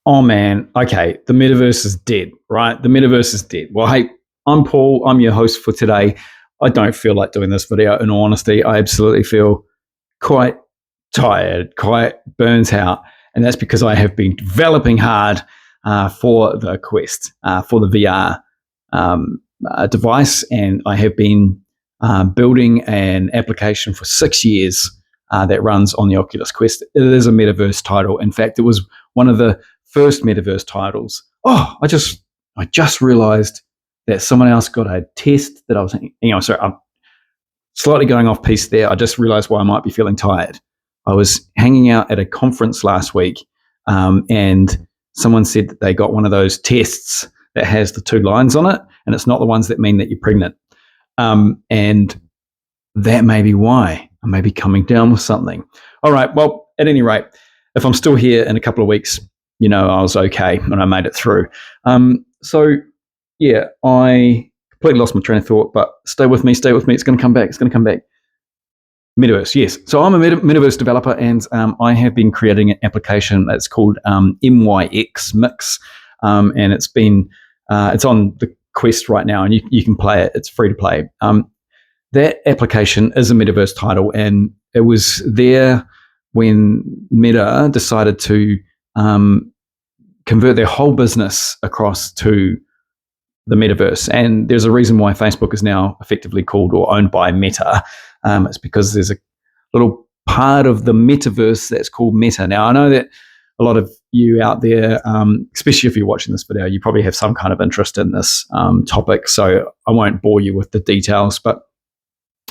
oh man, okay, the metaverse is dead, right? The metaverse is dead. Well, hey, I'm Paul. I'm your host for today. I don't feel like doing this video. In all honesty, I absolutely feel quite tired, quite burnt out. And that's because I have been developing hard for the Quest, for the VR device. And I have been building an application for 6 years that runs on the Oculus Quest. It is a metaverse title. In fact, it was one of the first metaverse titles. Oh, I just realized that someone else got a test that I was, sorry, I'm slightly going off piece there. I just realized why I might be feeling tired. I was hanging out at a conference last week, and someone said that they got one of those tests that has the 2 lines on it, and it's not the ones that mean that you're pregnant. And that may be why I may be coming down with something. All right, well, at any rate, if I'm still here in a couple of weeks, I was okay and I made it through. So, yeah, I completely lost my train of thought, but stay with me. It's going to come back. Metaverse, yes. So I'm a Metaverse developer, and I have been creating an application that's called MYX Mix, and it's on the Quest right now, and you can play it. It's free to play. That application is a Metaverse title, and it was there when Meta decided to convert their whole business across to the Metaverse. And there's a reason why Facebook is now effectively called or owned by Meta. It's because there's a little part of the Metaverse that's called Meta. Now, I know that a lot of you out there, especially if you're watching this video, you probably have some kind of interest in this topic. So I won't bore you with the details, but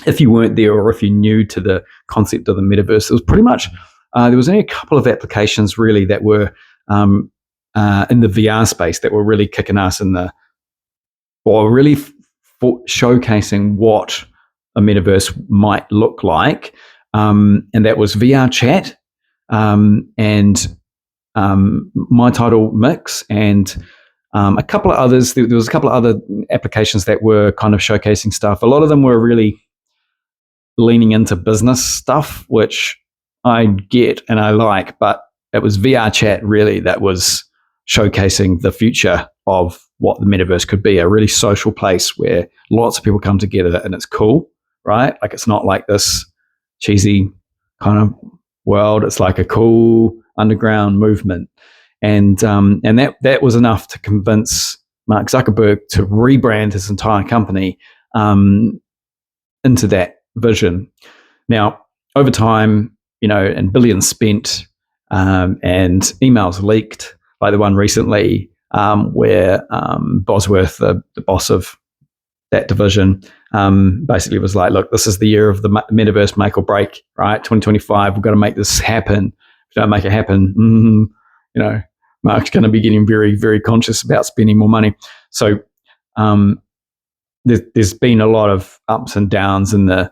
if you weren't there or if you're new to the concept of the Metaverse, it was pretty much, there was only a couple of applications really that were in the VR space that were really kicking ass really showcasing what a metaverse might look like. And that was VR chat and my title Mix and a couple of others. There was a couple of other applications that were kind of showcasing stuff. A lot of them were really leaning into business stuff, which I get and I like, but it was VR chat really that was showcasing the future of what the metaverse could be, a really social place where lots of people come together and it's cool, right? Like it's not like this cheesy kind of world. It's like a cool underground movement. And that was enough to convince Mark Zuckerberg to rebrand his entire company into that vision. Now, over time, and billions spent and emails leaked, like the one recently where Bosworth, the boss of that division, basically was like, look, this is the year of the metaverse make or break, right? 2025, we've got to make this happen. If we don't make it happen, Mark's going to be getting very, very conscious about spending more money. So there's been a lot of ups and downs in the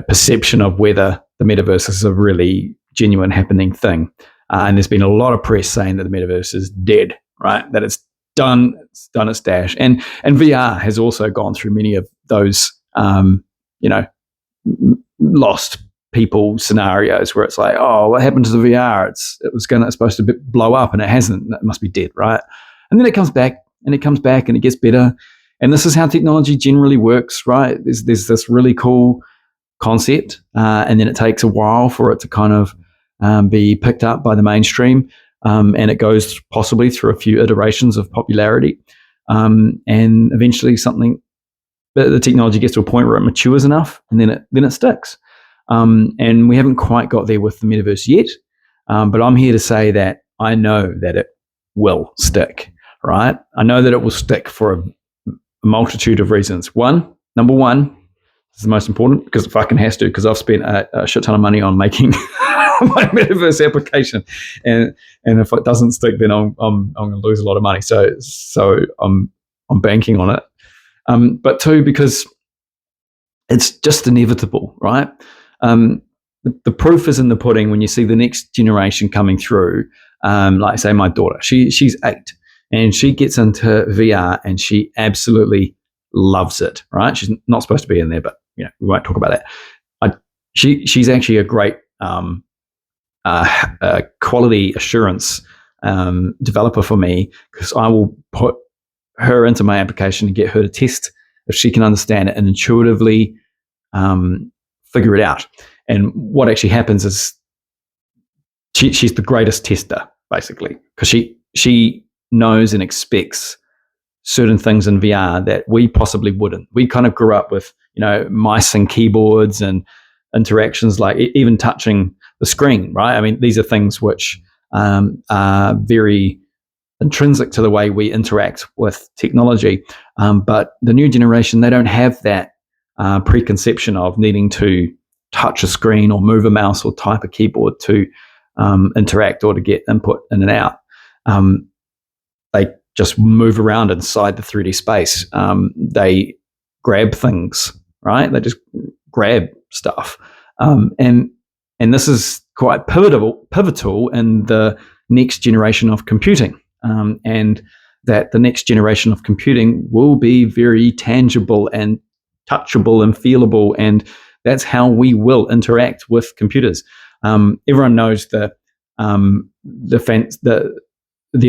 perception of whether the metaverse is a really genuine happening thing. And there's been a lot of press saying that the metaverse is dead, right? That it's done its dash. And VR has also gone through many of those, lost people scenarios where it's like, oh, what happened to the VR? It's supposed to blow up and it hasn't. It must be dead, right? And then it comes back and it gets better. And this is how technology generally works, right? There's this really cool concept, and then it takes a while for it to kind of be picked up by the mainstream, and it goes possibly through a few iterations of popularity, and eventually the technology gets to a point where it matures enough, and then it sticks. And we haven't quite got there with the metaverse yet, but I'm here to say that I know that it will stick, right? I know that it will stick for a multitude of reasons. Number one, this is the most important because it fucking has to, because I've spent a shit ton of money on making my metaverse application, and if it doesn't stick, then I'm going to lose a lot of money. So I'm banking on it. But two, because it's just inevitable, right? The proof is in the pudding when you see the next generation coming through. Like say my daughter, she's 8. And she gets into VR and she absolutely loves it, right? She's not supposed to be in there, but we won't talk about that. She's actually a great quality assurance developer for me, because I will put her into my application and get her to test if she can understand it and intuitively figure it out. And what actually happens is she's the greatest tester, basically, because she knows and expects certain things in VR that we possibly wouldn't. We kind of grew up with, mice and keyboards and interactions, like even touching the screen, right? I mean, these are things which are very intrinsic to the way we interact with technology. But the new generation, they don't have that preconception of needing to touch a screen or move a mouse or type a keyboard to interact or to get input in and out. They just move around inside the 3D space. They grab things, right? They just grab stuff. And this is quite pivotal in the next generation of computing. And that the next generation of computing will be very tangible and touchable and feelable, and that's how we will interact with computers. Everyone knows the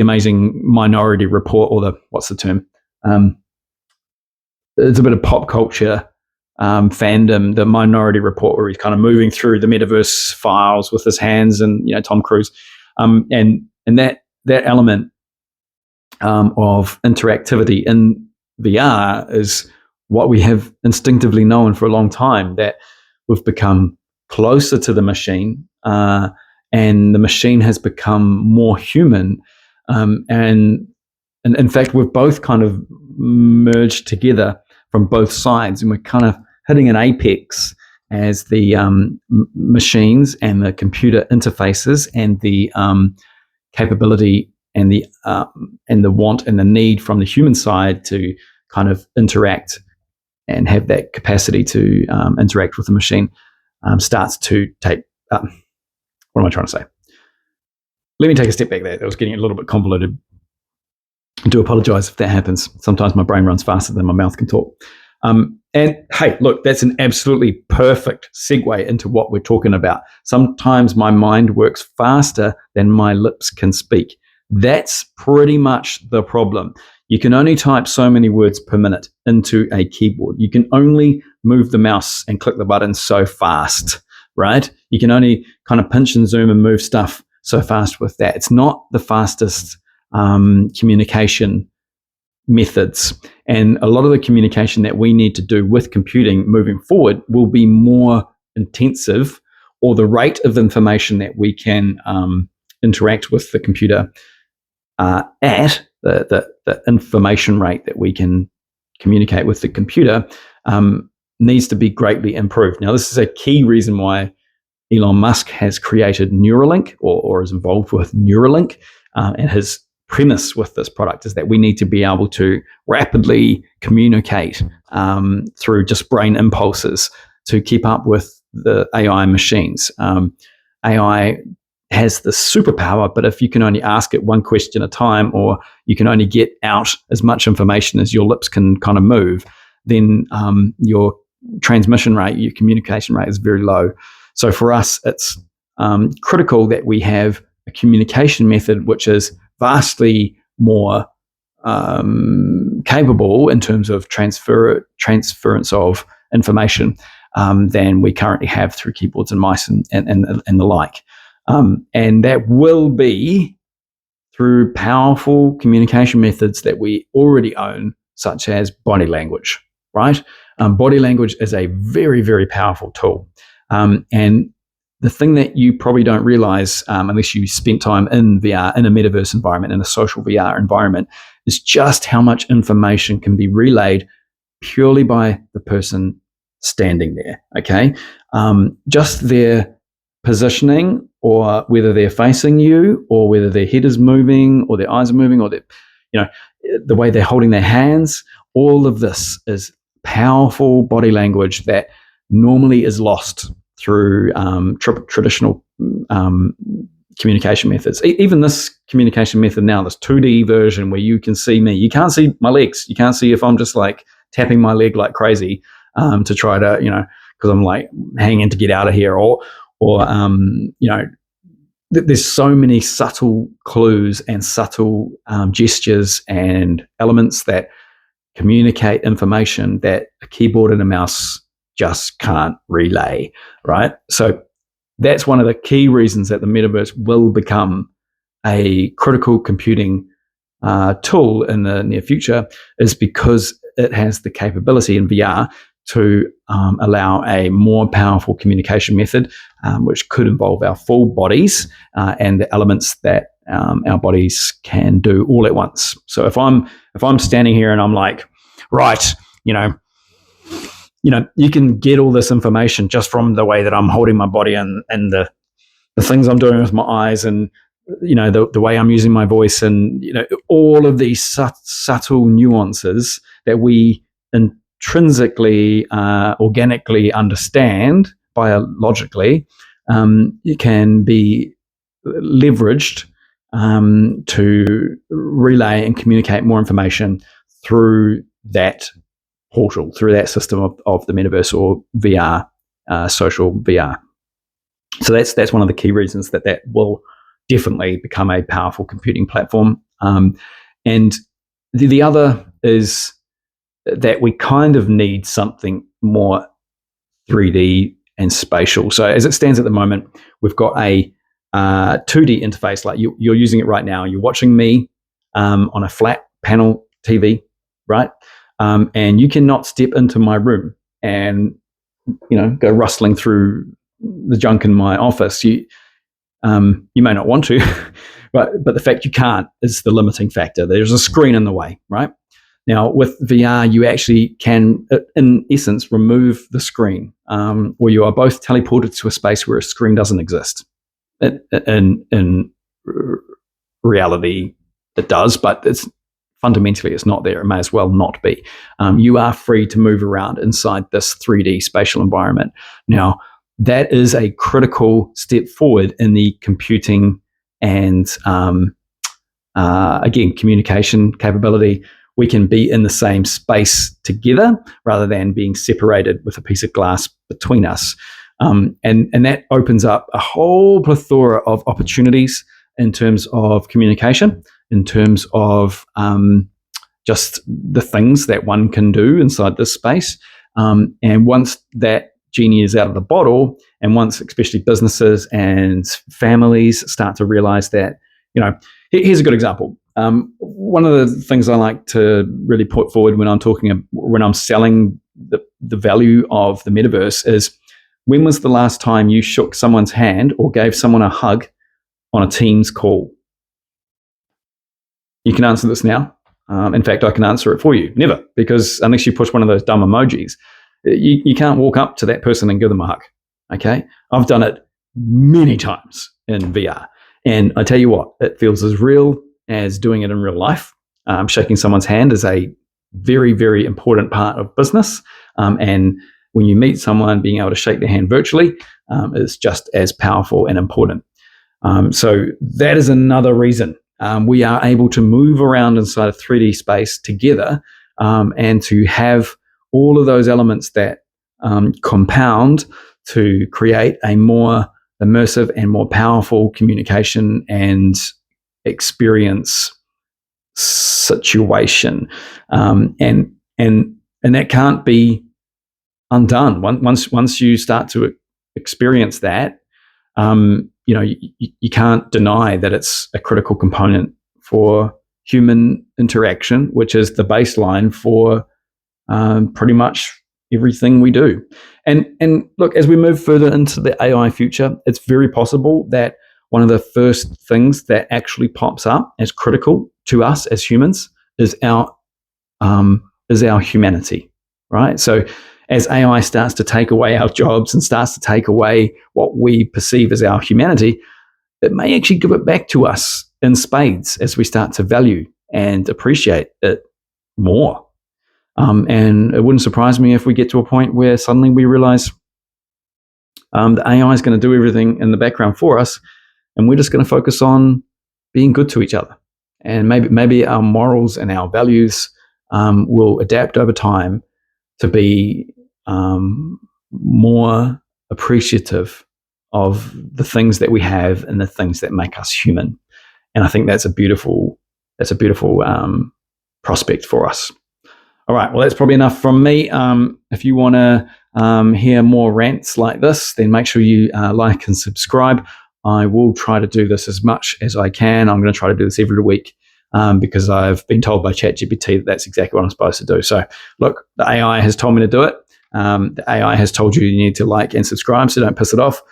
amazing Minority Report, or what's the term? It's a bit of pop culture fandom, the Minority Report, where he's kind of moving through the metaverse files with his hands, and Tom Cruise, and that element of interactivity in VR is what we have instinctively known for a long time, that we've become closer to the machine, and the machine has become more human. And in fact, we've both kind of merged together from both sides, and we're kind of hitting an apex as the machines and the computer interfaces and the capability and the want and the need from the human side to kind of interact and have that capacity to interact with the machine starts to take. What am I trying to say? Let me take a step back there. That was getting a little bit convoluted. I do apologize if that happens. Sometimes my brain runs faster than my mouth can talk. And hey, look, that's an absolutely perfect segue into what we're talking about. Sometimes my mind works faster than my lips can speak. That's pretty much the problem. You can only type so many words per minute into a keyboard. You can only move the mouse and click the button so fast, right? You can only kind of pinch and zoom and move stuff so fast with that. It's not the fastest communication methods. And a lot of the communication that we need to do with computing moving forward will be more intensive, or the rate of information that we can interact with the computer at, the information rate that we can communicate with the computer needs to be greatly improved. Now, this is a key reason why Elon Musk has created Neuralink, or is involved with Neuralink, and his premise with this product is that we need to be able to rapidly communicate through just brain impulses to keep up with the AI machines. AI has the superpower, but if you can only ask it one question at a time, or you can only get out as much information as your lips can kind of move, then your transmission rate, your communication rate is very low. So for us, it's critical that we have a communication method which is vastly more capable in terms of transference of information than we currently have through keyboards and mice and the like. And that will be through powerful communication methods that we already own, such as body language, right? Body language is a very, very powerful tool. And the thing that you probably don't realize, unless you spent time in VR, in a metaverse environment, in a social VR environment, is just how much information can be relayed purely by the person standing there, okay? Just their positioning, or whether they're facing you, or whether their head is moving, or their eyes are moving, or the way they're holding their hands. All of this is powerful body language that normally is lost through traditional communication methods. Even this communication method now, this 2D version where you can see me, you can't see my legs. You can't see if I'm just like tapping my leg like crazy to try to, because I'm like hanging to get out of here, or there's so many subtle clues and subtle gestures and elements that communicate information that a keyboard and a mouse just can't relay, right? So that's one of the key reasons that the metaverse will become a critical computing tool in the near future, is because it has the capability in VR to allow a more powerful communication method, which could involve our full bodies and the elements that our bodies can do all at once. So if I'm standing here and I'm like, right, you can get all this information just from the way that I'm holding my body and the things I'm doing with my eyes, and the way I'm using my voice, and all of these subtle nuances that we intrinsically, organically understand biologically, it can be leveraged to relay and communicate more information through that portal, through that system of the metaverse or VR, social VR. So that's one of the key reasons that will definitely become a powerful computing platform. And the other is that we kind of need something more 3D and spatial. So as it stands at the moment, we've got a 2D interface, like you're using it right now. You're watching me on a flat panel TV, right? And you cannot step into my room and go rustling through the junk in my office. You may not want to, but the fact you can't is the limiting factor. There's a screen in the way, right? Now, with VR, you actually can, in essence, remove the screen, or you are both teleported to a space where a screen doesn't exist. In reality, it does, but fundamentally it's not there. It may as well not be. You are free to move around inside this 3D spatial environment. Now, that is a critical step forward in the computing and, again, communication capability. We can be in the same space together rather than being separated with a piece of glass between us. And that opens up a whole plethora of opportunities in terms of communication, in terms of just the things that one can do inside this space. And once that genie is out of the bottle, and once especially businesses and families start to realize that, here's a good example. One of the things I like to really put forward when I'm selling the value of the metaverse is, when was the last time you shook someone's hand or gave someone a hug on a Teams call? You can answer this now. In fact, I can answer it for you. Never, because unless you push one of those dumb emojis, you can't walk up to that person and give them a hug. Okay? I've done it many times in VR. And I tell you what, it feels as real as doing it in real life. Shaking someone's hand is a very, very important part of business. And when you meet someone, being able to shake their hand virtually is just as powerful and important. So that is another reason we are able to move around inside a 3D space together, and to have all of those elements that compound to create a more immersive and more powerful communication and experience situation. And that can't be undone. Once you start to experience that, you can't deny that it's a critical component for human interaction, which is the baseline for pretty much everything we do. And look, as we move further into the AI future, it's very possible that one of the first things that actually pops up as critical to us as humans is our humanity, right? So as AI starts to take away our jobs and starts to take away what we perceive as our humanity, it may actually give it back to us in spades as we start to value and appreciate it more. And it wouldn't surprise me if we get to a point where suddenly we realize the AI is going to do everything in the background for us, and we're just going to focus on being good to each other. And maybe our morals and our values will adapt over time to be more appreciative of the things that we have and the things that make us human. And I think that's a beautiful prospect for us. All right, well, that's probably enough from me. If you want to hear more rants like this, then make sure you like and subscribe. I will try to do this as much as I can. I'm going to try to do this every week because I've been told by ChatGPT that that's exactly what I'm supposed to do. So, look, the AI has told me to do it. The AI has told you need to like and subscribe, so don't piss it off.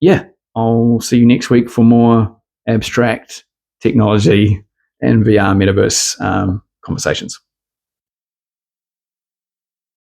Yeah, I'll see you next week for more abstract technology and VR metaverse conversations.